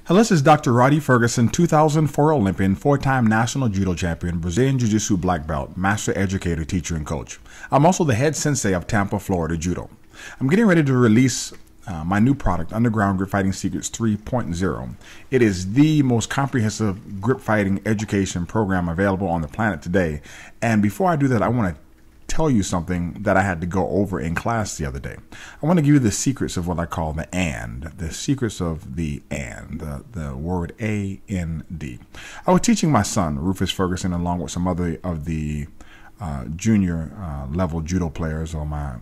This is Dr. Roddy Ferguson, 2004 Olympian, four-time national judo champion, Brazilian Jiu-Jitsu black belt, master educator, teacher, and coach. I'm also the head sensei of Tampa, Florida Judo. I'm getting ready to release my new product, Underground Grip Fighting Secrets 3.0. It is the most comprehensive grip fighting education program available on the planet today. And before I do that, I want to tell you something that I had to go over in class the other day. I want to give you the secrets of what I call the secrets of the the word A-N-D. I was teaching my son, Rufus Ferguson, along with some other of the junior level judo players on my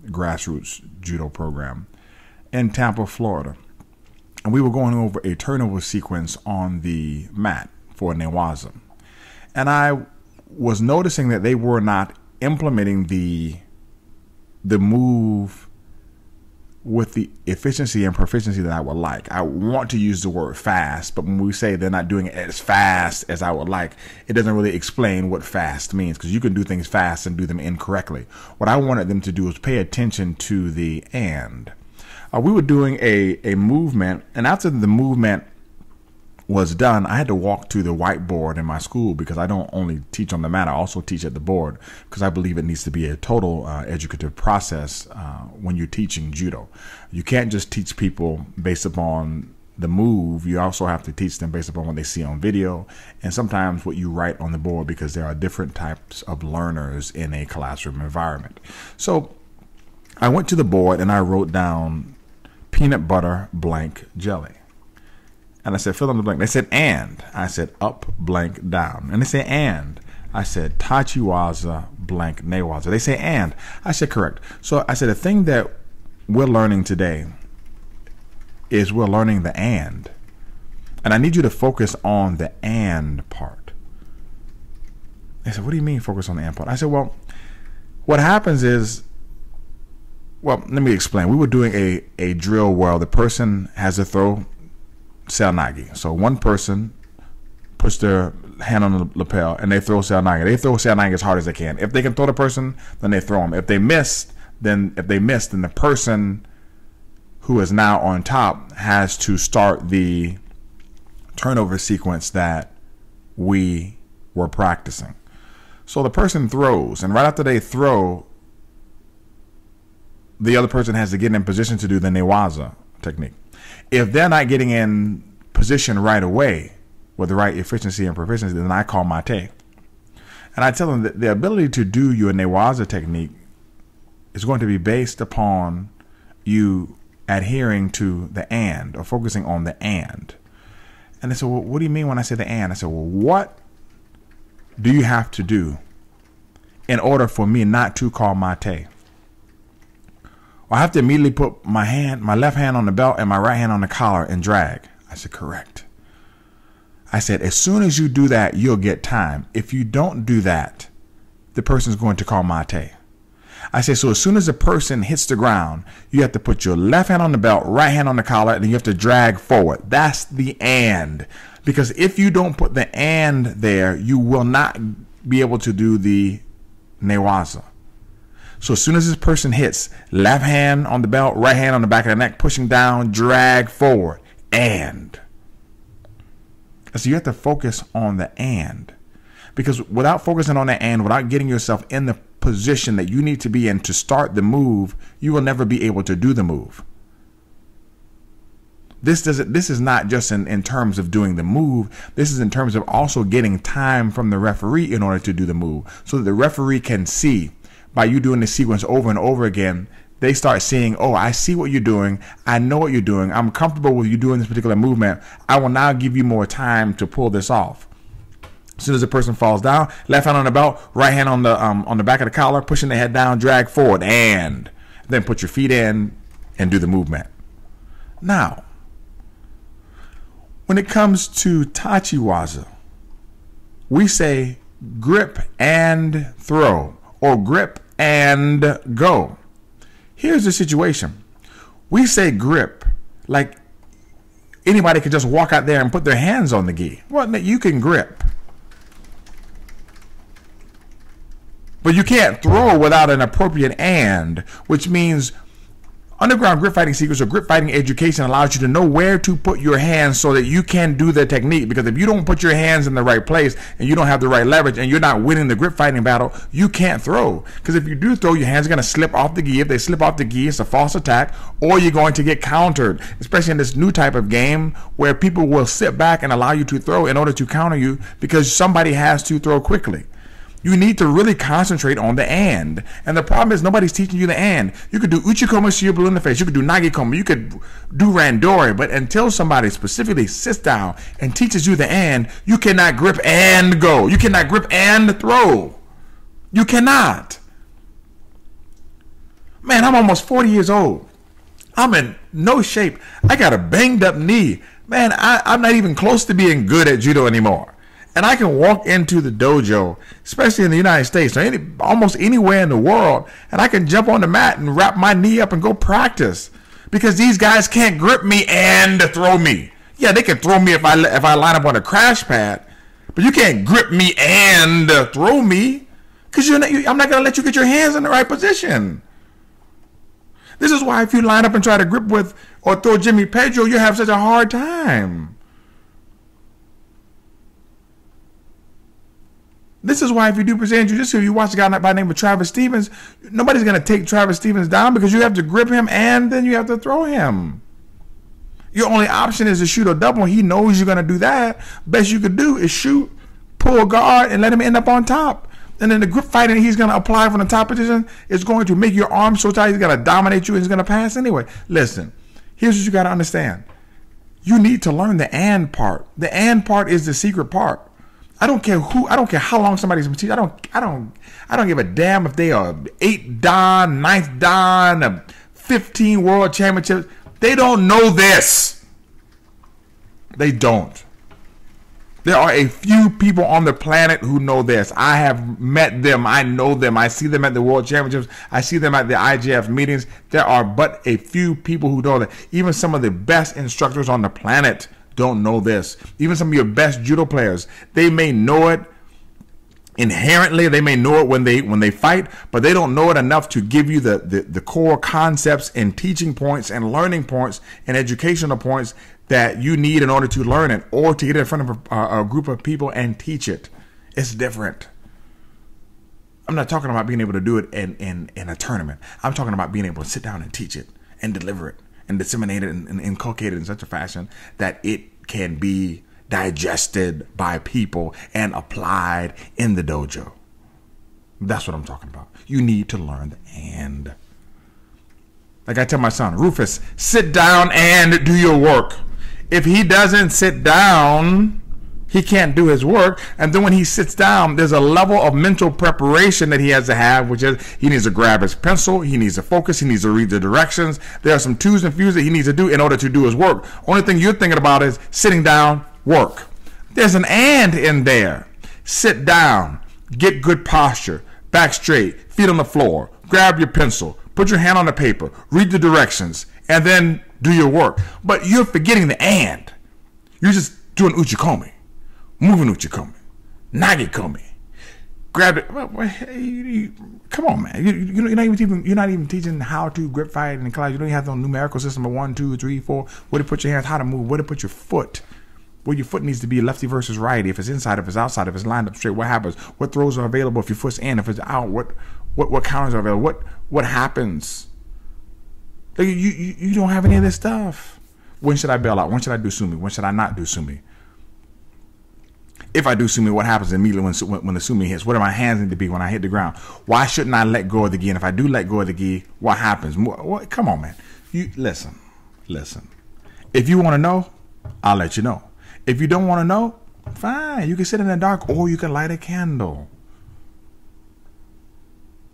grassroots judo program in Tampa, Florida. And we were going over a turnover sequence on the mat for Newaza. And I was noticing that they were not implementing the move with the efficiency and proficiency that I would like. I want to use the word fast, but when we say they're not doing it as fast as I would like, it doesn't really explain what fast means, because you can do things fast and do them incorrectly. What I wanted them to do was pay attention to the and. We were doing a movement, and after the movement was done, I had to walk to the whiteboard in my school, because I don't only teach on the mat, I also teach at the board, because I believe it needs to be a total educative process when you're teaching judo. You can't just teach people based upon the move. You also have to teach them based upon what they see on video, and sometimes what you write on the board, because there are different types of learners in a classroom environment. So I went to the board and I wrote down peanut butter blank jelly. And I said, fill in the blank. They said, and. I said, up blank down. And they say, and. I said, Tachiwaza blank Newaza. They say, and. I said, correct. So I said, the thing that we're learning today is we're learning the and. And I need you to focus on the and part. They said, what do you mean focus on the and part? I said, well, what happens is, well, let me explain. We were doing a drill where the person has to throw seoinage. So one person puts their hand on the lapel and they throw seoinage. They throw seoinage as hard as they can. If they can throw the person, then they throw them. If they miss, then the person who is now on top has to start the turnover sequence that we were practicing. So the person throws, and right after they throw, the other person has to get in position to do the Newaza technique. If they're not getting in position right away with the right efficiency and proficiency, then I call mate. And I tell them that the ability to do your Newaza technique is going to be based upon you adhering to the and, or focusing on the and. And they said, well, what do you mean when I say the and? I said, well, what do you have to do in order for me not to call mate? I have to immediately put my left hand on the belt and my right hand on the collar and drag. I said, correct. I said, as soon as you do that, you'll get time. If you don't do that, the person's going to call mate. I said, so as soon as the person hits the ground, you have to put your left hand on the belt, right hand on the collar, and then you have to drag forward. That's the and. Because if you don't put the and there, you will not be able to do the Newaza. So as soon as this person hits, left hand on the belt, right hand on the back of the neck, pushing down, drag forward, and. So you have to focus on the and. Because without focusing on the and, without getting yourself in the position that you need to be in to start the move, you will never be able to do the move. This is not just in terms of doing the move. This is in terms of also getting time from the referee in order to do the move, so that the referee can see. By you doing the sequence over and over again, they start seeing, oh, I see what you're doing. I know what you're doing. I'm comfortable with you doing this particular movement. I will now give you more time to pull this off. As soon as the person falls down, left hand on the belt, right hand on the back of the collar, pushing the head down, drag forward, and then put your feet in and do the movement. Now, when it comes to Tachiwaza, we say grip and throw, or grip and go. Here's the situation. We say grip like anybody could just walk out there and put their hands on the gi. Well, you can grip, but you can't throw without an appropriate and, which means Underground grip fighting secrets or grip fighting education allows you to know where to put your hands so that you can do the technique. Because if you don't put your hands in the right place and you don't have the right leverage and you're not winning the grip fighting battle, you can't throw. Because if you do throw, your hands are going to slip off the gi. If they slip off the gi, it's a false attack, or you're going to get countered. Especially in this new type of game where people will sit back and allow you to throw in order to counter you because somebody has to throw quickly. You need to really concentrate on the and. And the problem is nobody's teaching you the and. You could do uchikomi so you're blue in the face. You could do nagikomi. You could do randori. But until somebody specifically sits down and teaches you the and, you cannot grip and go. You cannot grip and throw. You cannot. Man, I'm almost 40 years old. I'm in no shape. I got a banged up knee. Man, I'm not even close to being good at judo anymore. And I can walk into the dojo, especially in the United States, or almost anywhere in the world, and I can jump on the mat and wrap my knee up and go practice. Because these guys can't grip me and throw me. Yeah, they can throw me if I line up on a crash pad, but you can't grip me and throw me. Because I'm not going to let you get your hands in the right position. This is why if you line up and try to grip with or throw Jimmy Pedro, you have such a hard time. This is why if you do Brazilian Jiu-Jitsu, you watch a guy by the name of Travis Stevens, nobody's going to take Travis Stevens down because you have to grip him and then you have to throw him. Your only option is to shoot a double. He knows you're going to do that. Best you could do is shoot, pull a guard, and let him end up on top. And then the grip fighting he's going to apply from the top position is going to make your arm so tight he's going to dominate you and he's going to pass anyway. Listen, here's what you got to understand. You need to learn the and part. The and part is the secret part. I don't care how long somebody's been teaching. I don't give a damn if they are 8 Dan, 9th Dan, 15 world championships. They don't know this. They don't. There are a few people on the planet who know this. I have met them. I know them. I see them at the world championships. I see them at the IGF meetings. There are but a few people who know that. Even some of the best instructors on the planet don't know this. Even some of your best judo players, they may know it inherently. They may know it when they fight, but they don't know it enough to give you the core concepts and teaching points and learning points and educational points that you need in order to learn it or to get in front of a group of people and teach it. It's different. I'm not talking about being able to do it in a tournament. I'm talking about being able to sit down and teach it and deliver it and disseminate it and inculcate it in such a fashion that it can be digested by people and applied in the dojo. That's what I'm talking about. You need to learn the and. Like I tell my son, Rufus, sit down and do your work. If he doesn't sit down, he can't do his work. And then when he sits down, there's a level of mental preparation that he has to have, which is he needs to grab his pencil, he needs to focus, he needs to read the directions. There are some twos and fews that he needs to do in order to do his work. Only thing you're thinking about is sitting down, work. There's an and in there. Sit down, get good posture, back straight, feet on the floor, grab your pencil, put your hand on the paper, read the directions, and then do your work. But you're forgetting the and. You're just doing uchikomi. Moving uchikomi, nagikomi, grab it. Come on, man. You're not even teaching how to grip fight in class. You don't even have the numerical system of 1, 2, 3, 4. Where to put your hands, how to move, where to put your foot. Where your foot needs to be, lefty versus righty. If it's inside, if it's outside, if it's lined up straight, what happens? What throws are available if your foot's in? If it's out, what counters are available? What happens? You don't have any of this stuff. When should I bail out? When should I do sumi? When should I not do sumi? If I do sumi, what happens immediately when the sumi hits? What do my hands need to be when I hit the ground? Why shouldn't I let go of the gi? And if I do let go of the gi, what happens? Come on, man. You listen. If you want to know, I'll let you know. If you don't want to know, fine. You can sit in the dark or you can light a candle.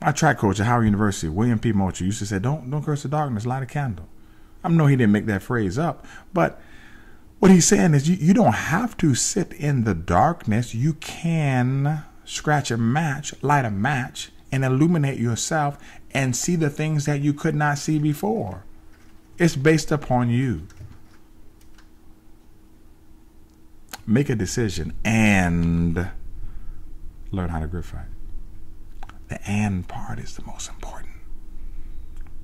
My track coach at Howard University, William P. Mocher, used to say, don't curse the darkness, light a candle. I know he didn't make that phrase up, but what he's saying is you don't have to sit in the darkness. You can scratch a match, light a match, and illuminate yourself and see the things that you could not see before. It's based upon you. Make a decision and learn how to grip fight. The and part is the most important.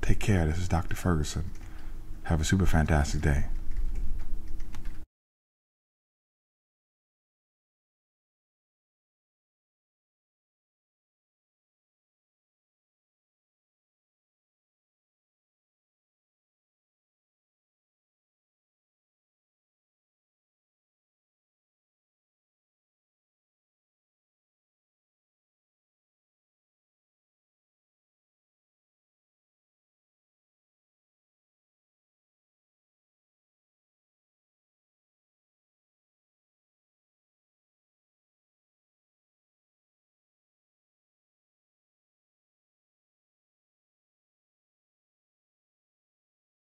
Take care. This is Dr. Ferguson. Have a super fantastic day.